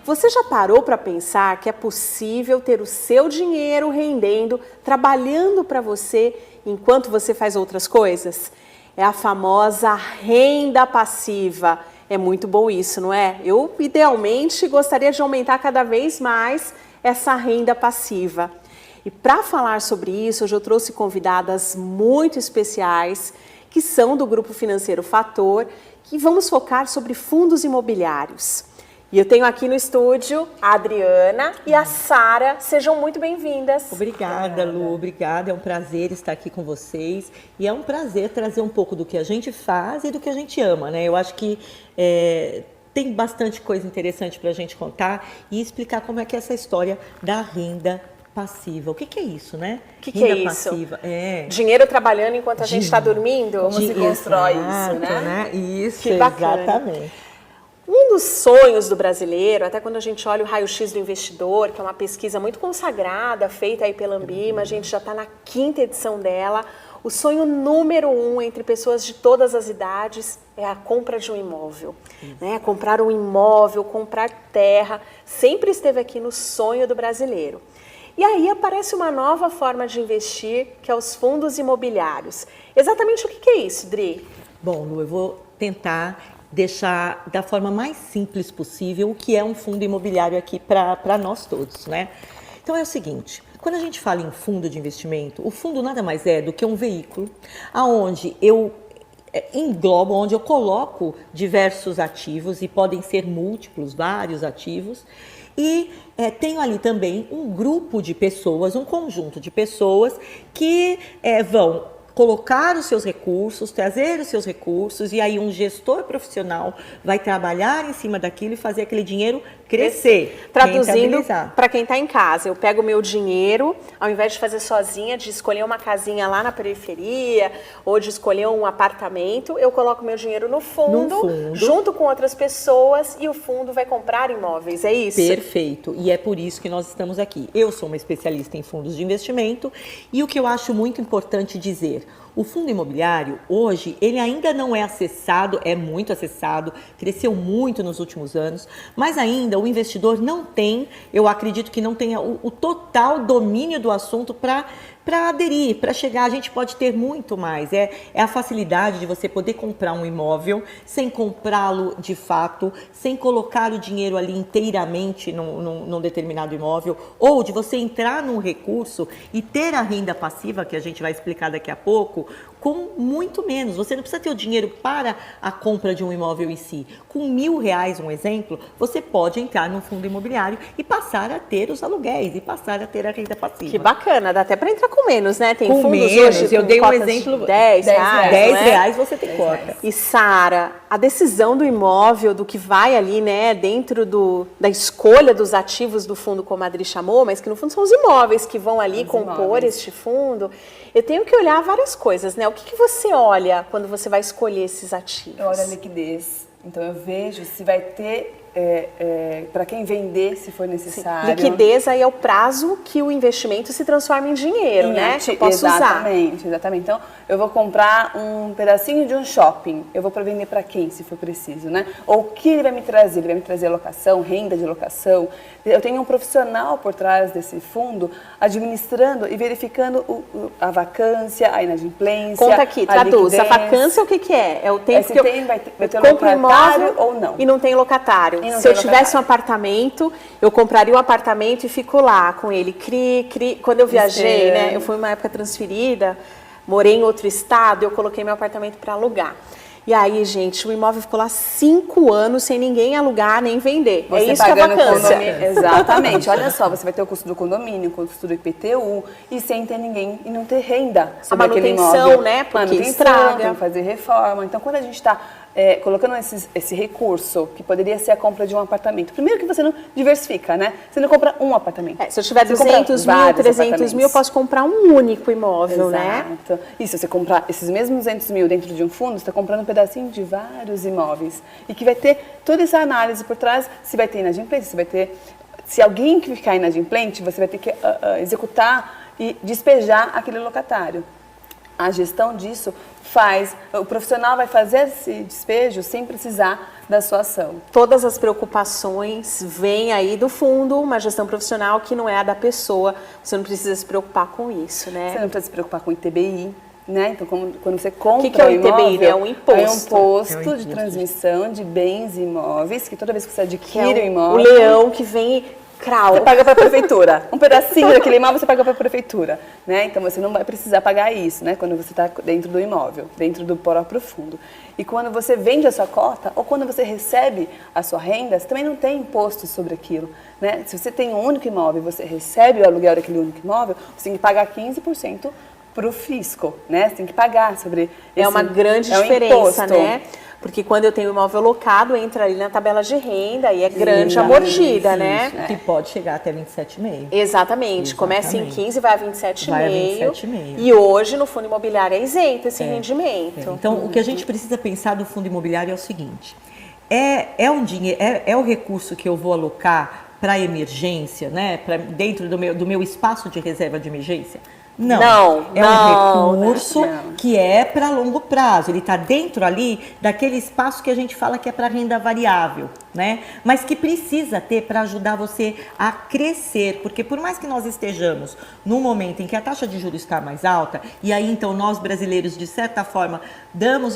Você já parou para pensar que é possível ter o seu dinheiro rendendo, trabalhando para você enquanto você faz outras coisas? É a famosa renda passiva. É muito bom isso, não é? Eu, idealmente, gostaria de aumentar cada vez mais essa renda passiva. E para falar sobre isso, hoje eu trouxe convidadas muito especiais, que são do Grupo Financeiro Fator, que vamos focar sobre fundos imobiliários. E eu tenho aqui no estúdio a Adriana e a Sara. Sejam muito bem-vindas. Obrigada, Lu. Obrigada. É um prazer estar aqui com vocês. E é um prazer trazer um pouco do que a gente faz e do que a gente ama, né? Eu acho que tem bastante coisa interessante para a gente contar e explicar como é que é essa história da renda passiva. O que é isso, né? O que é isso? Passiva. Dinheiro trabalhando enquanto a gente está dormindo? Como se constrói isso, né? Isso, que bacana. Exatamente. Um dos sonhos do brasileiro, até quando a gente olha o raio-x do investidor, que é uma pesquisa muito consagrada, feita aí pela Ambima, a gente já está na 5ª edição dela, o sonho número 1 entre pessoas de todas as idades é a compra de um imóvel. Né? Comprar um imóvel, comprar terra, sempre esteve aqui no sonho do brasileiro. E aí aparece uma nova forma de investir, que é os fundos imobiliários. Exatamente o que é isso, Dri? Bom, Lu, eu vou tentar deixar da forma mais simples possível o que é um fundo imobiliário aqui para nós todos, né? Então é o seguinte, quando a gente fala em fundo de investimento, o fundo nada mais é do que um veículo aonde eu englobo, onde eu coloco diversos ativos e podem ser múltiplos, vários ativos, e tenho ali também um grupo de pessoas, um conjunto de pessoas que vão colocar os seus recursos, trazer os seus recursos, e aí um gestor profissional vai trabalhar em cima daquilo e fazer aquele dinheiro crescer. Traduzindo para quem está em casa, eu pego o meu dinheiro, ao invés de fazer sozinha, de escolher uma casinha lá na periferia, ou de escolher um apartamento, eu coloco meu dinheiro no fundo, junto com outras pessoas, e o fundo vai comprar imóveis, é isso? Perfeito, e é por isso que nós estamos aqui. Eu sou uma especialista em fundos de investimento, e o que eu acho muito importante dizer, o fundo imobiliário, hoje, ele ainda não é acessado, é muito acessado, cresceu muito nos últimos anos, mas ainda o investidor não tem, eu acredito que não tenha o total domínio do assunto para aderir, para chegar. A gente pode ter muito mais, é a facilidade de você poder comprar um imóvel sem comprá-lo de fato, sem colocar o dinheiro ali inteiramente num determinado imóvel, ou de você entrar num recurso e ter a renda passiva, que a gente vai explicar daqui a pouco, com muito menos. Você não precisa ter o dinheiro para a compra de um imóvel em si. Com R$1.000, um exemplo, você pode entrar num fundo imobiliário e passar a ter os aluguéis, e passar a ter a renda passiva. Que bacana, dá até para entrar com menos, né? Tem com fundos menos, hoje eu dei um exemplo, R$10 você tem cota. E Sara, a decisão do imóvel, do que vai ali, né, dentro da escolha dos ativos do fundo, como a Adri chamou, mas que no fundo são os imóveis que vão ali compor este fundo, eu tenho que olhar várias coisas, né? O que você olha quando você vai escolher esses ativos? Eu olho a liquidez, então eu vejo se vai ter para quem vender, se for necessário. Liquidez aí é o prazo que o investimento se transforma em dinheiro, né? Que eu posso usar. Exatamente. Então, eu vou comprar um pedacinho de um shopping, eu vou vender para quem, se for preciso, né? Ou o que ele vai me trazer? Ele vai me trazer locação, renda de locação. Eu tenho um profissional por trás desse fundo administrando e verificando a vacância, a inadimplência. Conta aqui, traduz. A vacância, o que é? É o tempo que vai ter compro imóvel ou não. E não tem locatário. Se eu tivesse um apartamento, eu compraria um apartamento e fico lá com ele. Quando eu viajei, né? Eu fui uma época transferida, morei em outro estado, eu coloquei meu apartamento para alugar. E aí, gente, o imóvel ficou lá 5 anos sem ninguém alugar nem vender. Você é isso que é a vacância. Exatamente. Olha só, você vai ter o custo do condomínio, o custo do IPTU, e sem ter ninguém e não ter renda sobre aquele imóvel. A manutenção, né? Porque estraga. Tem que fazer reforma. Então, quando a gente está colocando esse recurso, que poderia ser a compra de um apartamento, primeiro que você não diversifica, né? Você não compra um apartamento. Se eu tiver 200 mil, 300 mil, eu posso comprar um único imóvel, né? E se você comprar esses mesmos 200 mil dentro de um fundo, você está comprando um pedacinho de vários imóveis. E que vai ter toda essa análise por trás, se vai ter inadimplência, se vai ter... Se alguém que ficar inadimplente, você vai ter que executar e despejar aquele locatário. a gestão disso o profissional vai fazer esse despejo sem precisar da sua ação. Todas as preocupações vêm aí do fundo, uma gestão profissional que não é a da pessoa, você não precisa se preocupar com isso, né? Você não precisa se preocupar com ITBI, né? Então, quando você compra o que é o ITBI? imóvel, É um imposto. É um imposto de transmissão de bens imóveis, que toda vez que você adquire o imóvel... O leão que vem... Você paga para a prefeitura. Um pedacinho daquele imóvel você paga para a prefeitura, né? Então você não vai precisar pagar isso, né? Quando você está dentro do imóvel, dentro do próprio fundo. E quando você vende a sua cota ou quando você recebe a sua renda, você também não tem imposto sobre aquilo, né? Se você tem um único imóvel e você recebe o aluguel daquele único imóvel, você tem que pagar 15% para o fisco, né? Você tem que pagar sobre esse... É uma grande diferença, né? Porque quando eu tenho imóvel locado, entra ali na tabela de renda e é grande a mordida, né? Que pode chegar até 27,5. Exatamente. Começa em 15 e vai a 27,5. Vai a 27,5. E hoje no fundo imobiliário é isento esse rendimento. Então, o que a gente precisa pensar do fundo imobiliário é o seguinte: é o recurso que eu vou alocar para emergência, né? Dentro do meu espaço de reserva de emergência? Não, um recurso que é para longo prazo. Ele está dentro ali daquele espaço que a gente fala que é para renda variável, né? Mas que precisa ter para ajudar você a crescer, porque por mais que nós estejamos num momento em que a taxa de juros está mais alta, e aí então nós brasileiros de certa forma damos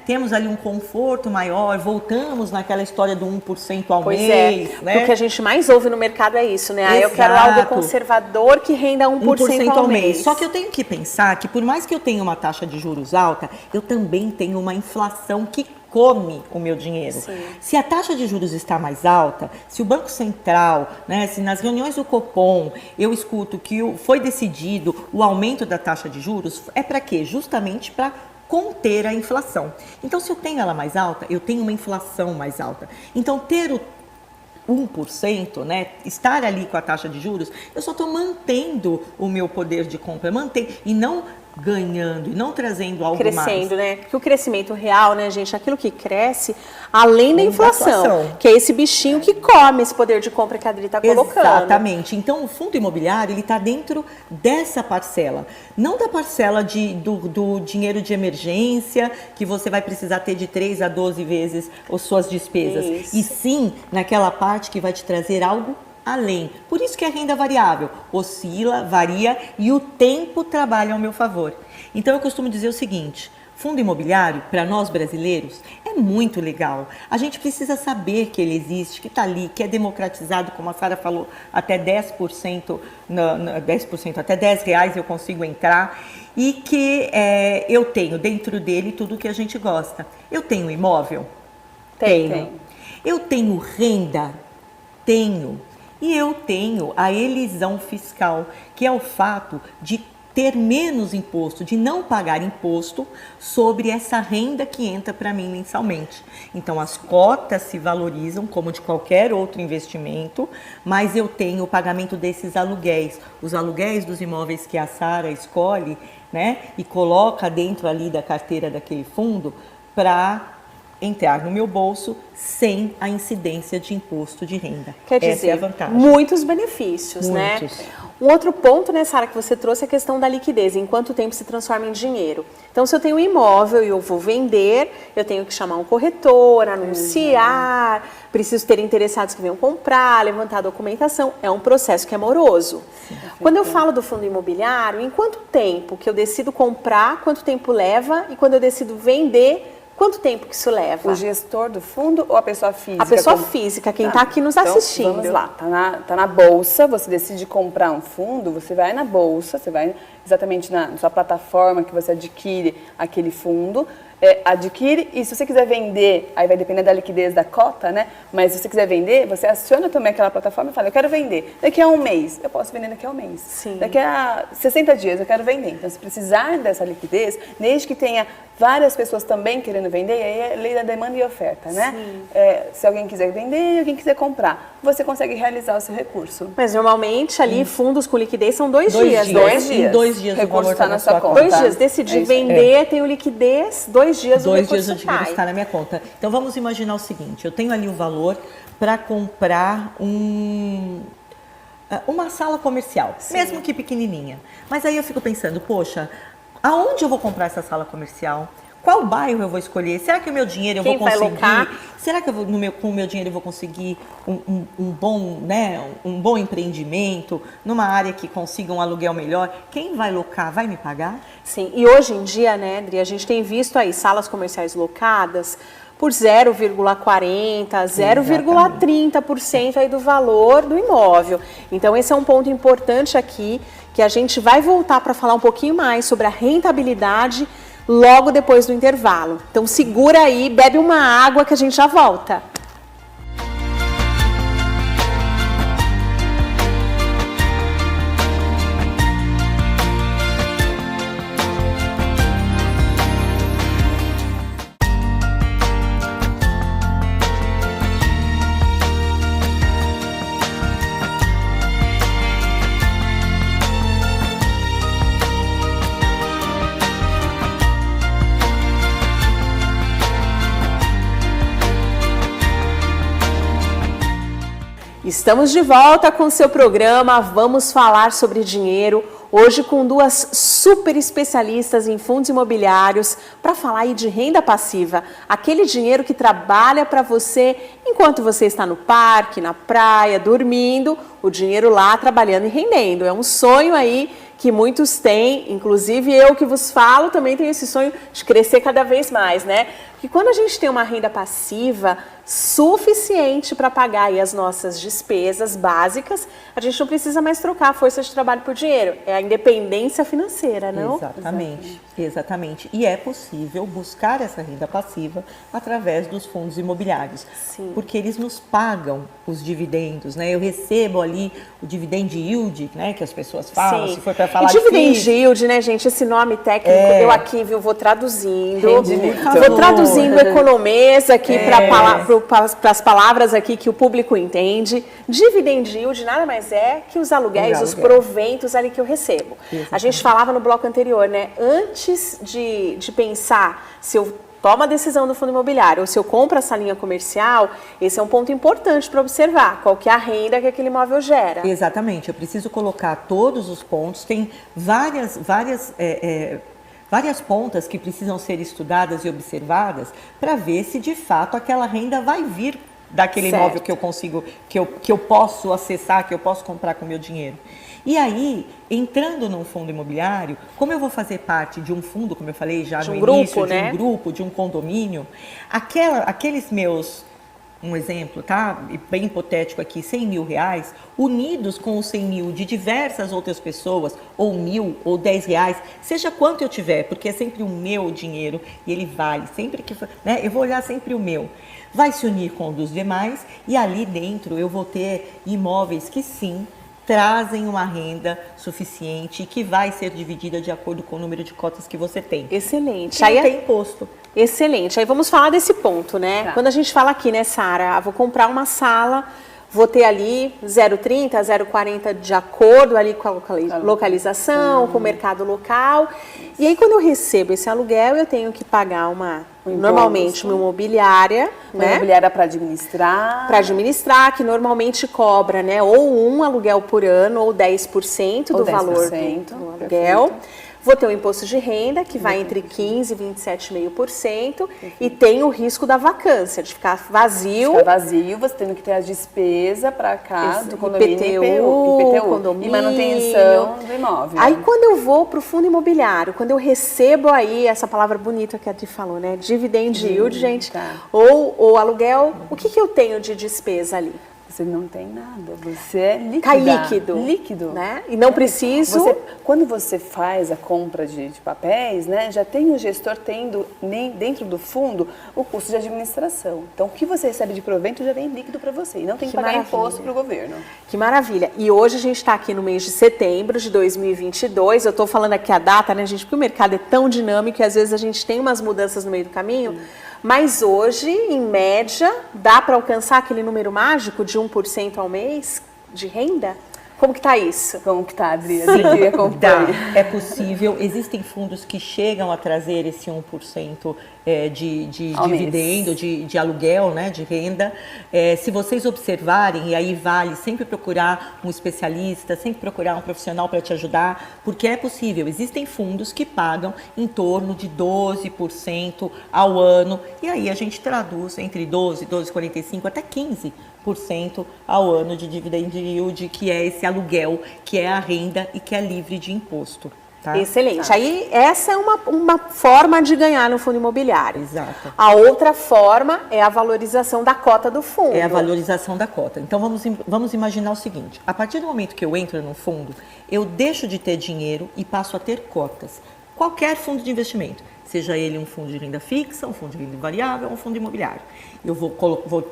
temos ali um conforto maior, voltamos naquela história do 1% ao mês, né? O que a gente mais ouve no mercado é isso, né? Eu quero algo conservador que renda 1% ao mês. Só que eu tenho que pensar que por mais que eu tenha uma taxa de juros alta, eu também tenho uma inflação que come o meu dinheiro. Sim. Se a taxa de juros está mais alta, se o Banco Central, se nas reuniões do Copom eu escuto que foi decidido o aumento da taxa de juros, é para quê? Justamente para conter a inflação. Então, se eu tenho ela mais alta, eu tenho uma inflação mais alta. Então, ter o 1%, estar ali com a taxa de juros, eu só estou mantendo o meu poder de compra, e não ganhando, e não trazendo algo mais. Crescendo, né? Porque o crescimento real, né, gente, aquilo que cresce além da inflação, que é esse bichinho que come esse poder de compra que a Adri está colocando. Exatamente. Então, o fundo imobiliário, ele está dentro dessa parcela, não da parcela do dinheiro de emergência, que você vai precisar ter de 3 a 12 vezes as suas despesas, e sim naquela parte que vai te trazer algo além. Por isso que é renda variável, oscila, varia e o tempo trabalha ao meu favor. Então eu costumo dizer o seguinte: fundo imobiliário, para nós brasileiros, é muito legal. A gente precisa saber que ele existe, que está ali, que é democratizado, como a Sara falou, até 10%, 10%, até R$10 eu consigo entrar, e que eu tenho dentro dele tudo que a gente gosta. Eu tenho imóvel? Tenho. Eu tenho renda? Tenho. E eu tenho a elisão fiscal, que é o fato de ter menos imposto, de não pagar imposto sobre essa renda que entra para mim mensalmente. Então, as cotas se valorizam como de qualquer outro investimento, mas eu tenho o pagamento desses aluguéis, os aluguéis dos imóveis que a Sara escolhe, e coloca dentro ali da carteira daquele fundo para entrar no meu bolso sem a incidência de imposto de renda. Quer dizer, essa é a vantagem. Muitos benefícios, né? Um outro ponto, Sara, que você trouxe é a questão da liquidez, em quanto tempo se transforma em dinheiro. Então, se eu tenho um imóvel e eu vou vender, eu tenho que chamar um corretor, anunciar, preciso ter interessados que venham comprar, levantar a documentação. É um processo que é moroso. Sim, quando eu falo do fundo imobiliário, em quanto tempo que eu decido comprar, quanto tempo leva, e quando eu decido vender, quanto tempo que isso leva? O gestor do fundo ou a pessoa física? A pessoa física, quem está aqui nos assistindo. Vamos lá, tá na bolsa, você decide comprar um fundo, você vai na bolsa, você vai exatamente na sua plataforma que você adquire aquele fundo, adquire, e se você quiser vender, aí vai depender da liquidez da cota, mas se você quiser vender, você aciona também aquela plataforma e fala: eu quero vender daqui a um mês, eu posso vender daqui a um mês. Sim. Daqui a 60 dias eu quero vender. Então, se precisar dessa liquidez, desde que tenha várias pessoas também querendo vender, aí é lei da demanda e oferta, se alguém quiser vender e alguém quiser comprar, você consegue realizar o seu recurso. Mas normalmente ali fundos com liquidez são 2 dias. 2 dias. Em 2 dias o recurso está na sua conta. 2 dias. Decidi vender, tenho liquidez, 2 dias o recurso 2 dias o dinheiro está na minha conta. Então vamos imaginar o seguinte: eu tenho ali o valor para comprar uma sala comercial, mesmo que pequenininha. Mas aí eu fico pensando, poxa, Aonde eu vou comprar essa sala comercial? Qual bairro eu vou escolher? Será que o meu dinheiro eu Quem vou conseguir? vai locar? Será que com o meu dinheiro eu vou conseguir um bom empreendimento, numa área que consiga um aluguel melhor? Quem vai locar vai me pagar? Sim, e hoje em dia, né, Adri, a gente tem visto aí salas comerciais locadas por 0,40%, 0,30% aí do valor do imóvel. Então, esse é um ponto importante aqui, que a gente vai voltar para falar um pouquinho mais sobre a rentabilidade logo depois do intervalo. Então, segura aí, bebe uma água que a gente já volta. Estamos de volta com o seu programa Vamos Falar sobre Dinheiro, hoje com duas super especialistas em fundos imobiliários para falar aí de renda passiva, aquele dinheiro que trabalha para você enquanto você está no parque, na praia, dormindo, o dinheiro lá trabalhando e rendendo. É um sonho aí que muitos têm, inclusive eu que vos falo também tenho esse sonho de crescer cada vez mais, né? Porque quando a gente tem uma renda passiva suficiente para pagar aí as nossas despesas básicas, a gente não precisa mais trocar a força de trabalho por dinheiro. É a independência financeira, não? Exatamente, exatamente. E é possível buscar essa renda passiva através dos fundos imobiliários. Sim. Porque eles nos pagam os dividendos, né? Eu recebo ali o dividend yield, né? Que as pessoas falam, Sim. se for para falar e dividend difícil. yield, né, gente? Esse nome técnico, eu aqui, viu, vou traduzindo. Rendimento. Vou traduzindo economês aqui para as palavras aqui que o público entende. Dividend yield nada mais é que os aluguéis, os proventos ali que eu recebo. Exatamente. A gente falava no bloco anterior, né? Antes de pensar se eu tomo a decisão do fundo imobiliário ou se eu compro essa linha comercial, esse é um ponto importante para observar. Qual que é a renda que aquele imóvel gera. Exatamente, eu preciso colocar todos os pontos, tem várias pontas que precisam ser estudadas e observadas para ver se de fato aquela renda vai vir daquele Certo. imóvel que eu consigo, que eu posso acessar, que eu posso comprar com o meu dinheiro. E aí, entrando num fundo imobiliário, como eu vou fazer parte de um fundo, como eu falei já no início, de um grupo, de um condomínio, aqueles meus, um exemplo, tá? Bem hipotético aqui, 100 mil reais, unidos com os 100 mil de diversas outras pessoas, ou 1.000, ou 10 reais, seja quanto eu tiver, porque é sempre o meu dinheiro e ele vale, sempre que, né? Eu vou olhar sempre o meu. Vai se unir com o dos demais e ali dentro eu vou ter imóveis que sim, trazem uma renda suficiente e que vai ser dividida de acordo com o número de cotas que você tem. Excelente. Que não tem imposto. Excelente. Aí vamos falar desse ponto, né? Tá. Quando a gente fala aqui, né, Sara, vou comprar uma sala, vou ter ali 0,30, 0,40 de acordo ali com a localização, com o mercado local. E aí quando eu recebo esse aluguel, eu tenho que pagar normalmente uma imobiliária, Uma né? imobiliária para administrar. Para administrar, que normalmente cobra, né, ou um aluguel por ano ou 10% do Ou valor 10%, do aluguel. perfeito. Vou ter o imposto de renda, que vai entre 15% e 27,5%, e tem o risco da vacância, de ficar vazio. Fica vazio, você tendo que ter a despesa para cá Esse do condomínio IPTU, condomínio. e manutenção do imóvel. Aí quando eu vou para o fundo imobiliário, quando eu recebo aí essa palavra bonita que a Adri falou, né? Dividend yield, gente, tá. ou aluguel, o que eu tenho de despesa ali? Você não tem nada, você é líquido. Cai líquido. Líquido. Né? E não preciso... Quando você faz a compra de papéis, né, já tem o gestor tendo dentro do fundo o custo de administração. Então, o que você recebe de provento já vem líquido para você. E não tem que pagar imposto para o governo. Que maravilha. E hoje a gente está aqui no mês de setembro de 2022. Eu estou falando aqui a data, né, gente? Porque o mercado é tão dinâmico e às vezes a gente tem umas mudanças no meio do caminho. Mas hoje, em média, dá para alcançar aquele número mágico de 1% ao mês de renda? Como que tá isso? Como que tá, Adri? A gente acompanha. É possível. Existem fundos que chegam a trazer esse 1% de dividendo, de aluguel, né, de renda. Se vocês observarem, e aí vale sempre procurar um especialista, sempre procurar um profissional para te ajudar, porque é possível. Existem fundos que pagam em torno de 12% ao ano, e aí a gente traduz entre 12, 12,45 até 15% ao ano de dividend yield, que é esse aluguel, que é a renda e que é livre de imposto. Tá? Excelente. Aí essa é uma forma de ganhar no fundo imobiliário. Exato. A outra forma é a valorização da cota do fundo. É a valorização da cota. Então vamos imaginar o seguinte: a partir do momento que eu entro no fundo, eu deixo de ter dinheiro e passo a ter cotas. Qualquer fundo de investimento, seja ele um fundo de renda fixa, um fundo de renda variável ou um fundo imobiliário. Eu vou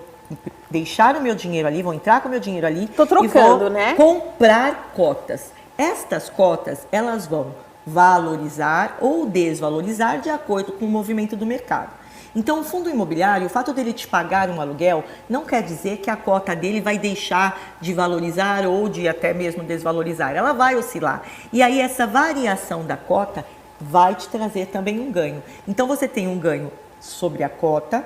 deixar o meu dinheiro ali, vou entrar com o meu dinheiro ali. Tô trocando, e vou né? comprar cotas. Estas cotas, elas vão valorizar ou desvalorizar de acordo com o movimento do mercado. Então, o fundo imobiliário, o fato dele te pagar um aluguel, não quer dizer que a cota dele vai deixar de valorizar ou de até mesmo desvalorizar. Ela vai oscilar. E aí, essa variação da cota vai te trazer também um ganho. Então, você tem um ganho sobre a cota,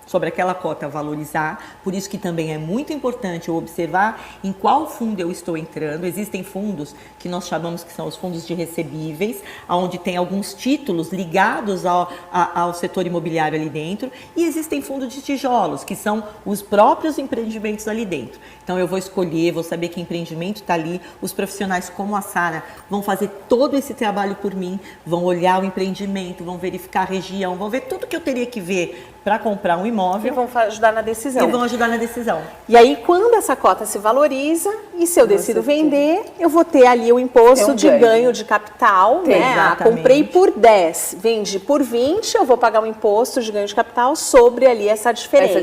sobre aquela cota valorizar, por isso que também é muito importante eu observar em qual fundo eu estou entrando. Existem fundos que nós chamamos que são os fundos de recebíveis, onde tem alguns títulos ligados ao setor imobiliário ali dentro, e existem fundos de tijolos, que são os próprios empreendimentos ali dentro. Então eu vou escolher, vou saber que empreendimento está ali, os profissionais como a Sara vão fazer todo esse trabalho por mim, vão olhar o empreendimento, vão verificar a região, vão ver tudo que eu teria que ver para comprar um imóvel. E vão ajudar na decisão. E vão ajudar na decisão. E aí, quando essa cota se valoriza, e se eu decido vender, eu vou ter ali o imposto de ganho de capital, né? Exatamente. Comprei por 10, vendi por 20, eu vou pagar um imposto de ganho de capital sobre ali essa diferença.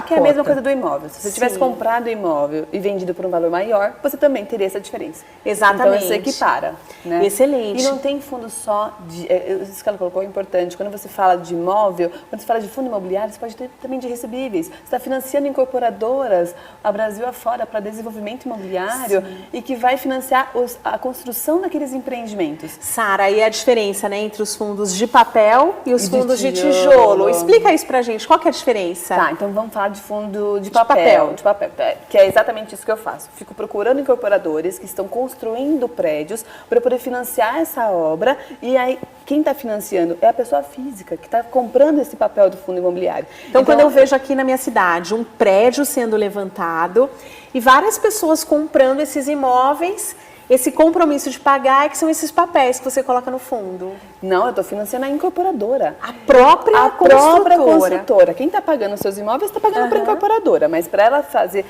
Que é a mesma coisa do imóvel. Se você tivesse comprado o imóvel e vendido por um valor maior, você também teria essa diferença. Exatamente. Então, você equipara. Né? Excelente. E não tem fundo só de... Isso que ela colocou é importante. Quando você fala de imóvel, quando você fala de fundo imobiliário, você pode ter também de recebíveis. Você está financiando incorporadoras a Brasil afora para desenvolvimento imobiliário. Sim. E que vai financiar a construção daqueles empreendimentos. Sara, e a diferença, né, entre os fundos de papel e os fundos de tijolo? Explica isso pra gente, qual que é a diferença? Tá, então vamos falar de fundo de papel, que é exatamente isso que eu faço. Fico procurando incorporadores que estão construindo prédios para poder financiar essa obra, e aí quem está financiando é a pessoa física que está comprando esse papel do fundo imobiliário. Então, quando eu vejo aqui na minha cidade um prédio sendo levantado e várias pessoas comprando esses imóveis, esse compromisso de pagar é que são esses papéis que você coloca no fundo. Não, eu estou financiando a incorporadora. A própria construtora. Quem está pagando os seus imóveis está pagando para a incorporadora, mas para ela fazer...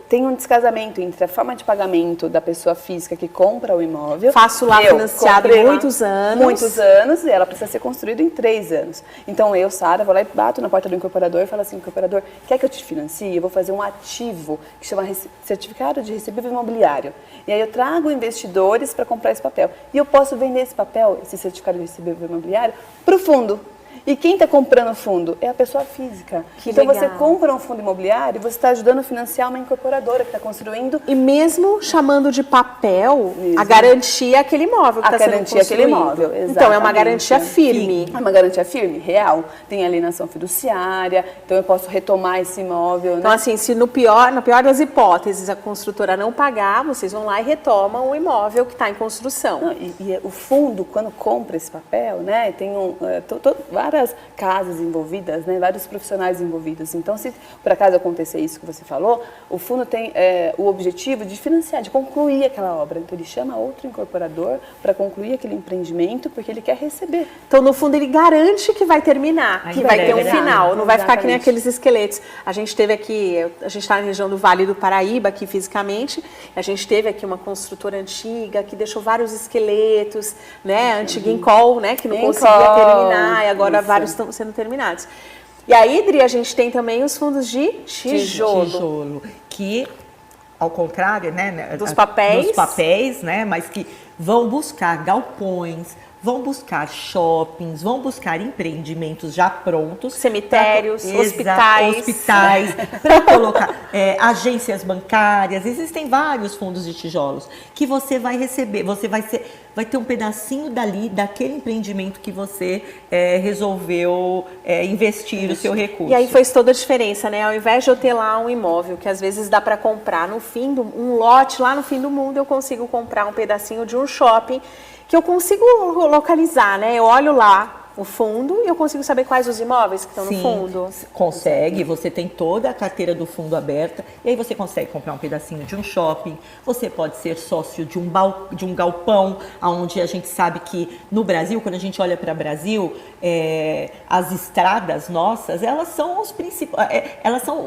Tem um descasamento entre a forma de pagamento da pessoa física que compra o imóvel... Faço lá financiado em muitos anos. Muitos anos, e ela precisa ser construída em 3 anos. Então eu, Sara, vou lá e bato na porta do incorporador e falo assim: incorporador, quer que eu te financie? Eu vou fazer um ativo que chama certificado de recebível imobiliário. E aí eu trago investidores para comprar esse papel. E eu posso vender esse papel, esse certificado de recebível imobiliário, para o fundo. E quem está comprando o fundo é a pessoa física. Então você compra um fundo imobiliário e você está ajudando a financiar uma incorporadora que está construindo. E mesmo chamando de papel, a garantia é aquele imóvel que está sendo construído. Aquele imóvel, exatamente. Então é uma garantia firme. É uma garantia firme, real. Tem alienação fiduciária, então eu posso retomar esse imóvel. Então, assim, se na pior das hipóteses a construtora não pagar, vocês vão lá e retomam o imóvel que está em construção. Não, e o fundo, quando compra esse papel, né, tem várias casas envolvidas, né, vários profissionais envolvidos. Então, se por acaso acontecer isso que você falou, o fundo tem o objetivo de financiar, de concluir aquela obra. Então, ele chama outro incorporador para concluir aquele empreendimento, porque ele quer receber. Então, no fundo, ele garante que vai terminar, que vai ter um final, não vai ficar que nem aqueles esqueletos. A gente teve aqui, a gente está na região do Vale do Paraíba, aqui fisicamente, a gente teve aqui uma construtora antiga que deixou vários esqueletos, né, a antiga Encol, né, que não conseguia terminar, e agora vários estão sendo terminados. E aí, Dri, a gente tem também os fundos de tijolo. Que, ao contrário, né, dos papéis, né, mas que vão buscar galpões, vão buscar shoppings, vão buscar empreendimentos já prontos. Cemitérios, hospitais, para colocar agências bancárias. Existem vários fundos de tijolos que você vai receber, vai ter um pedacinho daquele empreendimento que você resolveu investir o seu recurso. E aí faz toda a diferença, né? Ao invés de eu ter lá um imóvel que às vezes dá para comprar um lote lá no fim do mundo, eu consigo comprar um pedacinho de um shopping que eu consigo localizar, né? Eu olho lá o fundo e eu consigo saber quais os imóveis que estão no fundo. Consegue, você tem toda a carteira do fundo aberta e aí você consegue comprar um pedacinho de um shopping, você pode ser sócio de um galpão, onde a gente sabe que no Brasil, quando a gente olha para o Brasil, as estradas nossas, elas são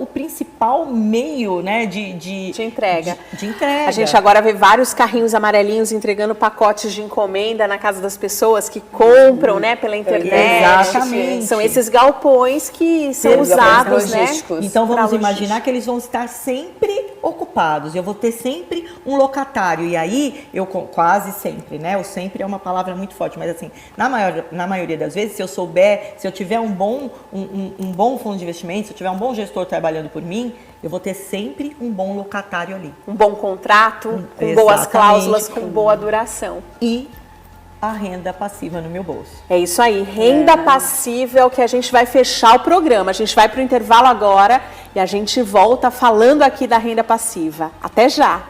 o principal meio, né, de entrega. De entrega. A gente agora vê vários carrinhos amarelinhos entregando pacotes de encomenda na casa das pessoas que compram, né, pela internet. Exatamente. São esses galpões que são usados, né? Então vamos imaginar que eles vão estar sempre ocupados. Eu vou ter sempre um locatário. E aí, quase sempre, né? O sempre é uma palavra muito forte, mas assim, na maioria das vezes, se eu tiver um bom fundo de investimento, se eu tiver um bom gestor trabalhando por mim, eu vou ter sempre um bom locatário ali. Um bom contrato, com boas cláusulas, com boa duração. E a renda passiva no meu bolso. É isso aí, renda passiva é o que a gente vai fechar o programa. A gente vai para o intervalo agora e a gente volta falando aqui da renda passiva. Até já!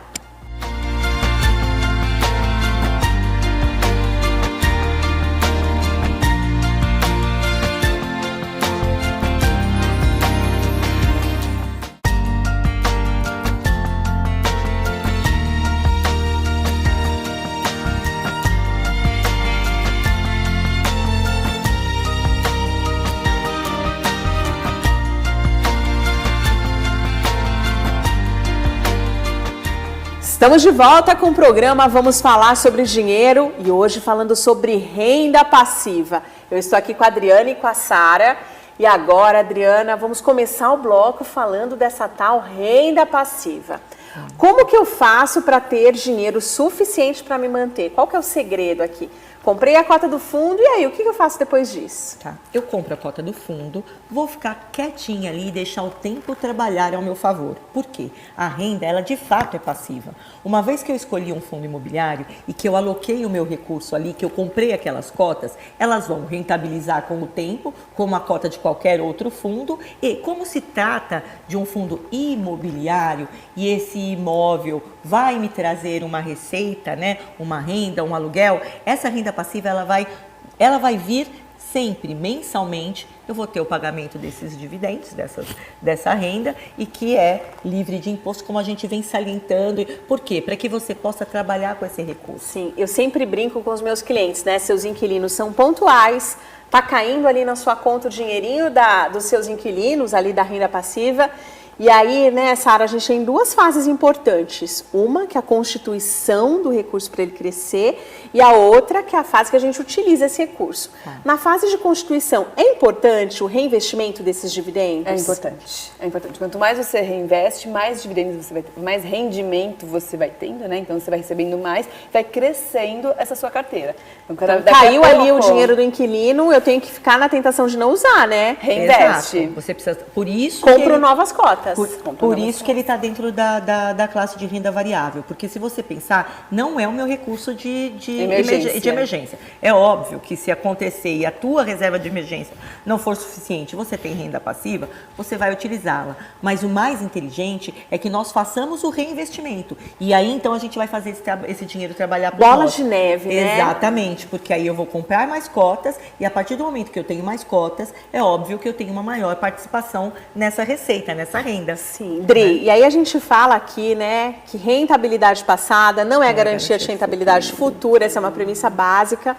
Estamos de volta com o programa Vamos Falar sobre Dinheiro e hoje falando sobre renda passiva. Eu estou aqui com a Adriana e com a Sara. E agora, Adriana, vamos começar o bloco falando dessa tal renda passiva. Como que eu faço para ter dinheiro suficiente para me manter? Qual que é o segredo aqui? Comprei a cota do fundo e aí, o que eu faço depois disso? Tá. Eu compro a cota do fundo, vou ficar quietinha ali e deixar o tempo trabalhar ao meu favor. Por quê? A renda, ela de fato é passiva. Uma vez que eu escolhi um fundo imobiliário e que eu aloquei o meu recurso ali, que eu comprei aquelas cotas, elas vão rentabilizar com o tempo, como a cota de qualquer outro fundo. E como se trata de um fundo imobiliário e esse imóvel vai me trazer uma receita, né, uma renda, um aluguel, essa renda passiva ela vai vir sempre, mensalmente. Eu vou ter o pagamento desses dividendos, dessa renda, e que é livre de imposto, como a gente vem salientando. Por quê? Para que você possa trabalhar com esse recurso. Sim, eu sempre brinco com os meus clientes, né? Seus inquilinos são pontuais, tá caindo ali na sua conta o dinheirinho dos seus inquilinos, ali da renda passiva. E aí, né, Sara, a gente tem duas fases importantes. Uma, que é a constituição do recurso para ele crescer, e a outra, que é a fase que a gente utiliza esse recurso. Na fase de constituição, é importante o reinvestimento desses dividendos? É importante. É importante. Quanto mais você reinveste, mais dividendos você vai ter, mais rendimento você vai tendo, né? Então você vai recebendo mais, vai crescendo essa sua carteira. Então, caiu ali o dinheiro do inquilino, eu tenho que ficar na tentação de não usar, né? Reinveste. Exato. Você precisa, por isso compro novas cotas. Por isso que ele está dentro da classe de renda variável, porque se você pensar, não é o meu recurso de emergência. É óbvio que se acontecer e a tua reserva de emergência não for suficiente, você tem renda passiva, você vai utilizá-la. Mas o mais inteligente é que nós façamos o reinvestimento. E aí, então, a gente vai fazer esse dinheiro trabalhar por nós. Bola de neve, né? Exatamente, porque aí eu vou comprar mais cotas e a partir do momento que eu tenho mais cotas, é óbvio que eu tenho uma maior participação nessa receita, nessa renda. Sim, Dri, e aí a gente fala aqui, né, que rentabilidade passada não é garantia de rentabilidade futura, essa é uma premissa básica.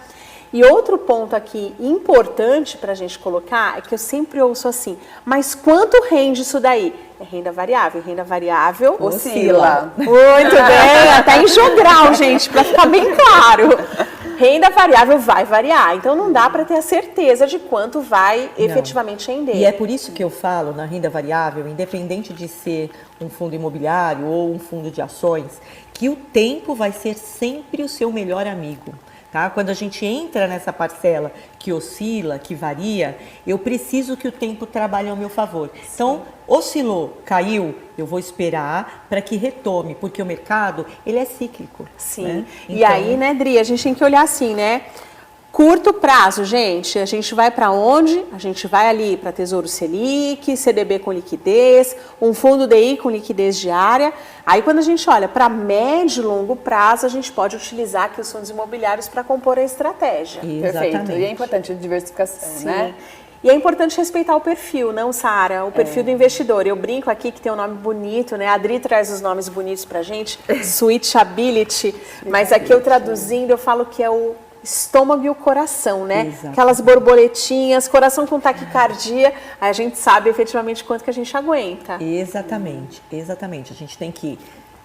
E outro ponto aqui importante para a gente colocar é que eu sempre ouço assim, mas quanto rende isso daí? É renda variável. Renda variável oscila. Muito bem, até em jogral, gente, para ficar bem claro. Renda variável vai variar, então não dá para ter a certeza de quanto vai efetivamente render. E é por isso que eu falo na renda variável, independente de ser um fundo imobiliário ou um fundo de ações, que o tempo vai ser sempre o seu melhor amigo. Tá? Quando a gente entra nessa parcela que oscila, que varia, eu preciso que o tempo trabalhe ao meu favor. Então, oscilou, caiu, eu vou esperar para que retome, porque o mercado, ele é cíclico. Sim. Né? E aí, né, Dri, a gente tem que olhar assim, né? Curto prazo, gente, a gente vai para onde? A gente vai ali para Tesouro Selic, CDB com liquidez, um fundo DI com liquidez diária. Aí quando a gente olha para médio e longo prazo, a gente pode utilizar aqui os fundos imobiliários para compor a estratégia. Exatamente. Perfeito. E é importante a diversificação, Sim. né? E é importante respeitar o perfil, não, Sara? O perfil do investidor. Eu brinco aqui que tem um nome bonito, né? A Adri traz os nomes bonitos pra gente, Switchability, mas aqui eu traduzindo, eu falo que é o estômago e o coração, né? Exato. Aquelas borboletinhas, coração com taquicardia, aí a gente sabe efetivamente quanto que a gente aguenta. Exatamente, exatamente. A gente tem que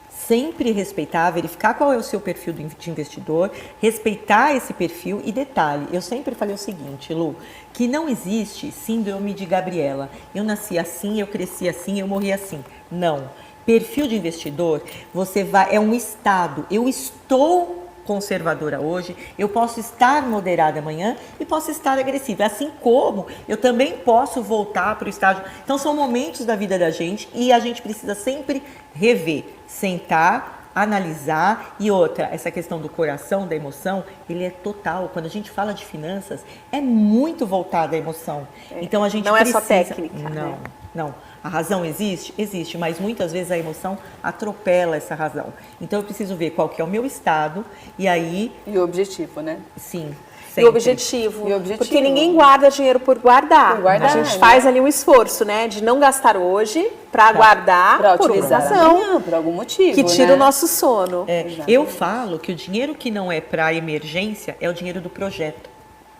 sempre respeitar, verificar qual é o seu perfil de investidor, respeitar esse perfil e detalhe, eu sempre falei o seguinte, Lu, que não existe síndrome de Gabriela. Eu nasci assim, eu cresci assim, eu morri assim. Não. Perfil de investidor, é um estado. Eu estou conservadora hoje, eu posso estar moderada amanhã e posso estar agressiva, assim como eu também posso voltar para o estágio. Então são momentos da vida da gente e a gente precisa sempre rever, sentar, analisar. E outra, essa questão do coração, da emoção, ele é total. Quando a gente fala de finanças, é muito voltada à emoção. Então a gente não precisa... é só técnica, não, né? não. A razão existe? Existe, mas muitas vezes a emoção atropela essa razão. Então eu preciso ver qual que é o meu estado e aí... E o objetivo, né? Sim. E o objetivo, E o objetivo. porque ninguém guarda dinheiro por guardar. Por guardar, a gente né? faz ali um esforço, né, de não gastar hoje para guardar Para por uma utilizar razão amanhã, por algum motivo, que tira né? o nosso sono. Eu falo que o dinheiro que não é para emergência é o dinheiro do projeto.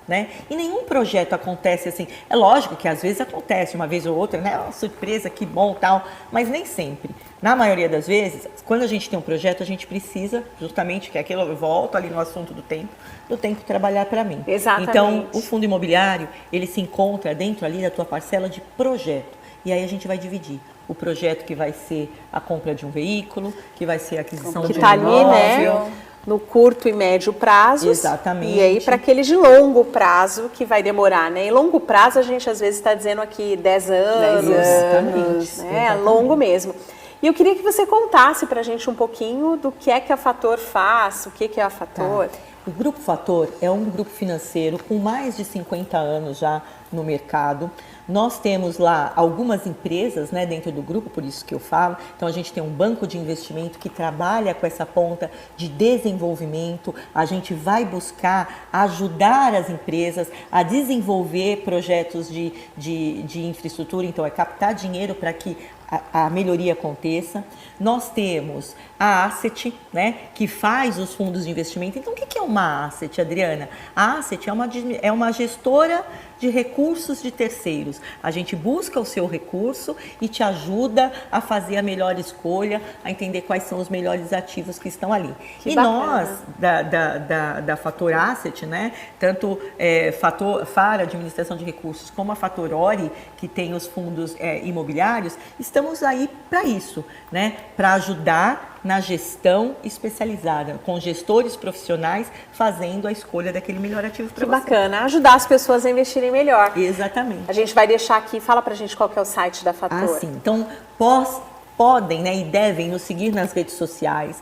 Né? E nenhum projeto acontece assim. É lógico que às vezes acontece uma vez ou outra, né? Uma surpresa, que bom, tal, mas nem sempre. Na maioria das vezes, quando a gente tem um projeto, a gente precisa justamente que aquilo, eu volto ali no assunto do tempo trabalhar para mim. Exatamente. Então, o fundo imobiliário, ele se encontra dentro ali da tua parcela de projeto. E aí a gente vai dividir o projeto que vai ser a compra de um veículo, que vai ser a aquisição Que de um está ali, né, imóvel. no curto e médio prazo. Exatamente. E aí para aquele de longo prazo que vai demorar, né? Em longo prazo a gente às vezes está dizendo aqui 10 anos, Exatamente. né? Exatamente. Longo mesmo. E eu queria que você contasse para a gente um pouquinho do que é que a Fator faz, o que é a Fator. Tá. O Grupo Fator é um grupo financeiro com mais de 50 anos já no mercado. Nós temos lá algumas empresas, né, dentro do grupo, por isso que eu falo. Então a gente tem um banco de investimento que trabalha com essa ponta de desenvolvimento. A gente vai buscar ajudar as empresas a desenvolver projetos de infraestrutura, então é captar dinheiro para que a melhoria aconteça. Nós temos a Asset, né, que faz os fundos de investimento. Então, o que é uma Asset, Adriana? A Asset é uma gestora de recursos de terceiros. A gente busca o seu recurso e te ajuda a fazer a melhor escolha, a entender quais são os melhores ativos que estão ali. Que e bacana. nós, da Fator Asset, né, tanto FAR, Administração de Recursos, como a Fator Ori, que tem os fundos imobiliários, estamos aí para isso, né, para ajudar na gestão especializada, com gestores profissionais fazendo a escolha daquele melhor ativo para Que você. bacana, ajudar as pessoas a investirem melhor. Exatamente. A gente vai deixar aqui, fala pra gente qual que é o site da Fator. Ah, sim. Então, podem, né, e devem nos seguir nas redes sociais.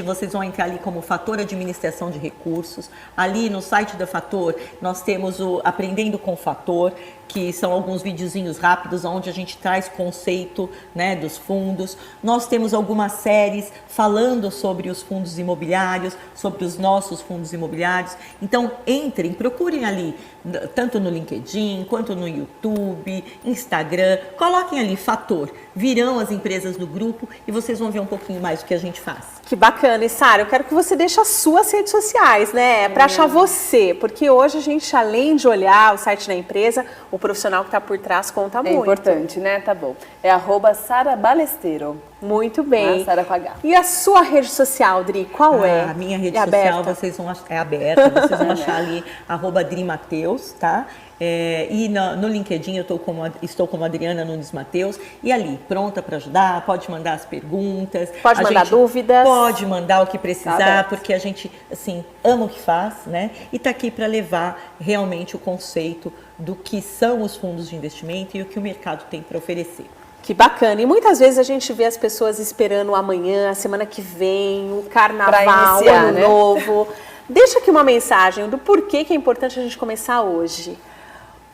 Vocês vão entrar ali como Fator Administração de Recursos. Ali no site da Fator, nós temos o Aprendendo com Fator, que são alguns videozinhos rápidos onde a gente traz conceito, né, dos fundos. Nós temos algumas séries falando sobre os fundos imobiliários, sobre os nossos fundos imobiliários. Então, entrem, procurem ali, tanto no LinkedIn, quanto no YouTube, Instagram. Coloquem ali Fator, virão as empresas do grupo e vocês vão ver um pouquinho mais do que a gente faz. Que bacana. E Sara, eu quero que você deixe as suas redes sociais, né? Para achar você. Porque hoje a gente, além de olhar o site da empresa, o profissional que está por trás conta É muito. importante, né? Tá bom. É @Sara Balesteiro. Muito bem. Sara com H. E a sua rede social, Dri, qual é? A minha rede É social, aberta? vocês vão achar, é aberta, vocês vão achar ali, @DriMatheus, tá? E no LinkedIn estou como Adriana Nunes Mateus, e ali, pronta para ajudar, pode mandar as perguntas. Pode mandar dúvidas. Pode mandar o que precisar, Tá, porque a gente, assim, ama o que faz, né? E está aqui para levar realmente o conceito do que são os fundos de investimento e o que o mercado tem para oferecer. Que bacana. E muitas vezes a gente vê as pessoas esperando amanhã, a semana que vem, o carnaval, Pra iniciar, ano né? novo. Deixa aqui uma mensagem do porquê que é importante a gente começar hoje.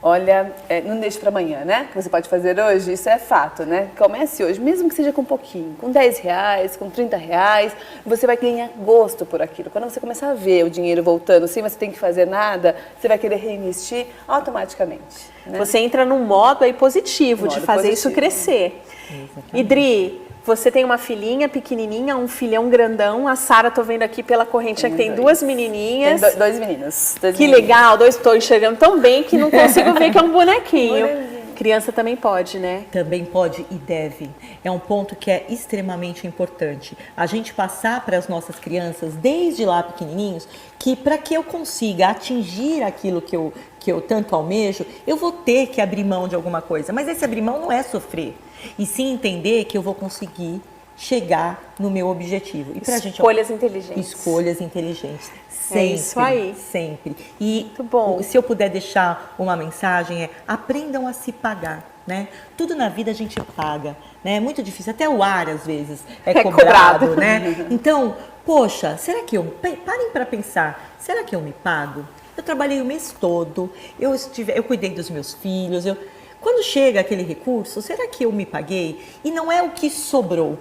Olha, não deixe para amanhã, né? Você pode fazer hoje, isso é fato, né? Comece hoje, mesmo que seja com um pouquinho, com R$10, com R$30, você vai ganhar gosto por aquilo. Quando você começar a ver o dinheiro voltando sem você tem que fazer nada, você vai querer reinvestir automaticamente. Né? Você entra num modo aí positivo de Modo fazer isso positivo. crescer. E Dri, você tem uma filhinha pequenininha, um filhão grandão. A Sara, tô vendo aqui pela correntinha que tem duas menininhas. Tem dois meninos. Que legal, estou enxergando tão bem que não consigo ver que é um bonequinho. Criança também pode, né? Também pode e deve. É um ponto que é extremamente importante. A gente passar para as nossas crianças, desde lá pequenininhos, que para que eu consiga atingir aquilo que eu tanto almejo, eu vou ter que abrir mão de alguma coisa. Mas esse abrir mão não é sofrer, e sim entender que eu vou conseguir chegar no meu objetivo. E pra Escolhas inteligentes. Escolhas inteligentes. Sempre, É isso aí. Sempre. E Muito bom. Se eu puder deixar uma mensagem aprendam a se pagar, né? Tudo na vida a gente paga, né? É muito difícil, até o ar às vezes é cobrado, né? Então, poxa, será que parem para pensar, será que eu me pago? Eu trabalhei o mês todo, eu cuidei dos meus filhos, quando chega aquele recurso, será que eu me paguei? E não é o que sobrou.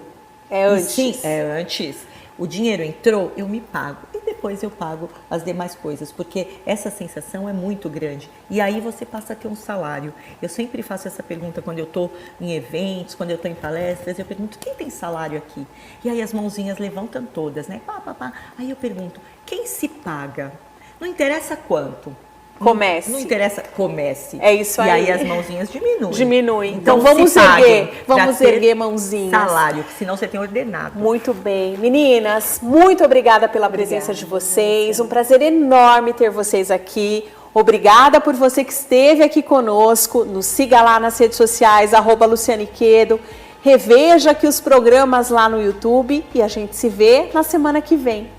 É antes. Sim, é antes. O dinheiro entrou, eu me pago. E depois eu pago as demais coisas, porque essa sensação é muito grande. E aí você passa a ter um salário. Eu sempre faço essa pergunta quando eu estou em eventos, quando eu estou em palestras, eu pergunto, quem tem salário aqui? E aí as mãozinhas levantam todas, né? Pá, pá, pá. Aí eu pergunto, quem se paga? Não interessa quanto. Comece. Não interessa, comece. É isso aí. E aí as mãozinhas diminuem. Diminui. Então vamos se paguem erguer. Vamos pra ter erguer mãozinhas. salário, que senão você tem ordenado. Muito bem. Meninas, muito obrigada pela presença de vocês. Um prazer enorme ter vocês aqui. Obrigada por você que esteve aqui conosco. Nos siga lá nas redes sociais, @LucianeQuedo. Reveja aqui os programas lá no YouTube e a gente se vê na semana que vem.